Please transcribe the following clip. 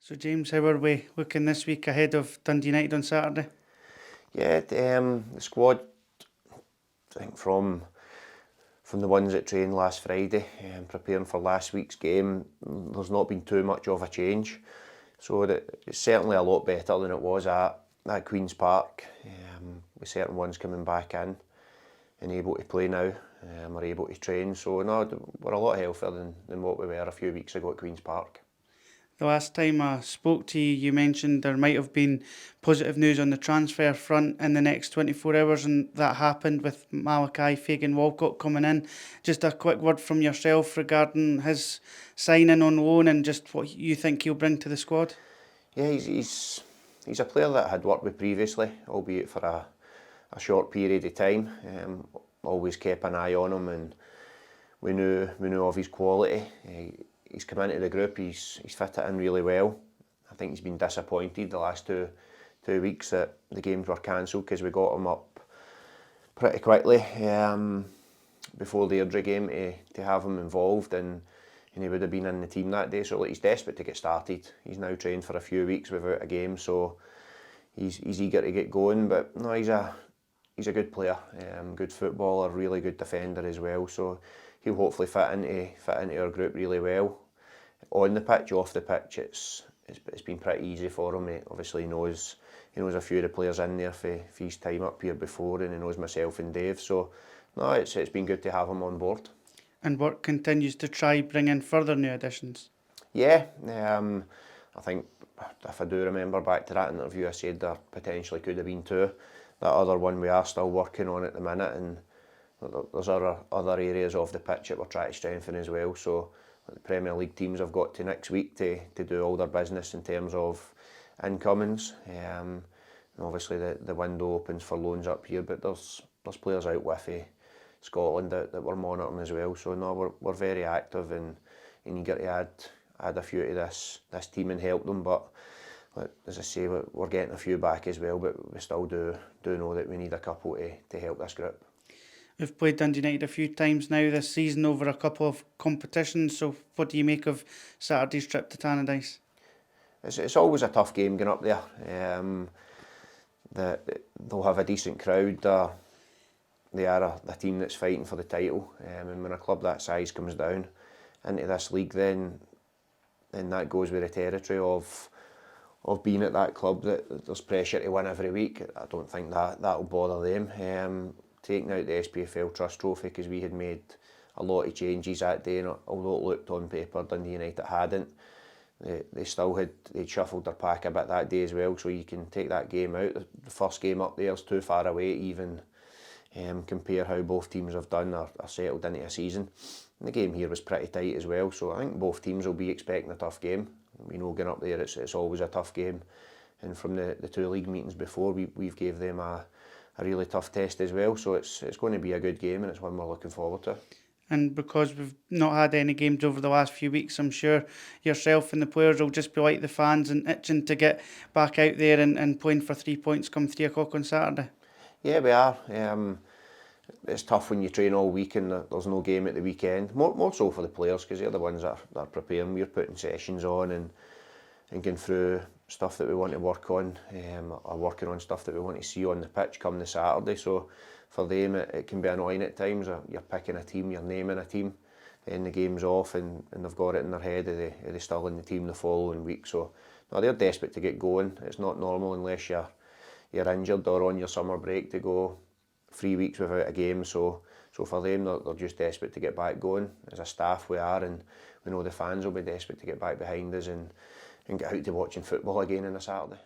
So James, how are we looking this week ahead of Dundee United on Saturday? Yeah, the squad, I think from the ones that trained last Friday, preparing for last week's game, there's not been too much of a change. So it's certainly a lot better than it was at Queen's Park, with certain ones coming back in and able to play now, are able to train. So no, we're a lot healthier than what we were a few weeks ago at Queen's Park. The last time I spoke to you, you mentioned there might have been positive news on the transfer front in the next 24 hours, and that happened with Malachi Fagan-Walcott coming in. Just a quick word from yourself regarding his signing on loan and just what you think he'll bring to the squad. Yeah, he's a player that I had worked with previously, albeit for a short period of time. Always kept an eye on him, and we knew of his quality. He's come into the group. He's fitted in really well. I think he's been disappointed the last two weeks that the games were cancelled because we got him up pretty quickly before the Airdrie game to have him involved, and he would have been in the team that day. So he's desperate to get started. He's now trained for a few weeks without a game, so he's eager to get going. But no, he's a good player, good footballer, really good defender as well. So he'll hopefully fit into our group really well. On the pitch, off the pitch, it's been pretty easy for him. He obviously knows a few of the players in there for his time up here before, and he knows myself and Dave. So no, it's been good to have him on board. And work continues to try bring in further new additions. Yeah, I think if I do remember back to that interview, I said there potentially could have been two. That other one we are still working on at the minute, and there's other areas of the pitch that we're trying to strengthen as well. So the Premier League teams have got to next week to do all their business in terms of incomings. And obviously the window opens for loans up here, but there's players out with Scotland that we're monitoring as well. So no, we're very active and eager to add a few to this team and help them. But as I say, we're getting a few back as well, but we still do know that we need a couple to help this group. We've played Dundee United a few times now this season over a couple of competitions, so what do you make of Saturday's trip to Tannadice? It's always a tough game going up there. They'll have a decent crowd. They are a team that's fighting for the title, and when a club that size comes down into this league, then that goes with the territory of being at that club, that there's pressure to win every week. I don't think that'll bother them. Taking out the SPFL Trust Trophy, because we had made a lot of changes that day, and although it looked on paper Dundee United hadn't, they'd shuffled their pack a bit that day as well, so you can take that game out. The first game up there is too far away to even compare how both teams have done or settled into a season. And the game here was pretty tight as well, so I think both teams will be expecting a tough game. We know going up there it's always a tough game, and from the two league meetings before, we've gave them a really tough test as well, so it's going to be a good game, and it's one we're looking forward to. And because we've not had any games over the last few weeks, I'm sure yourself and the players will just be like the fans and itching to get back out there and playing for 3 points come 3 o'clock on Saturday. Yeah, we are. It's tough when you train all week and there's no game at the weekend. More so for the players, because they're the ones that are preparing. We're putting sessions on and going through stuff that we want to work on, or working on stuff that we want to see on the pitch come the Saturday. So for them it can be annoying at times. You're picking a team, you're naming a team, then the game's off and they've got it in their head, are they still in the team the following week? So no, they're desperate to get going. It's not normal unless you're injured or on your summer break to go 3 weeks without a game. So for them, they're just desperate to get back going. As a staff we are, and we know the fans will be desperate to get back behind us and get out to watching football again on a Saturday.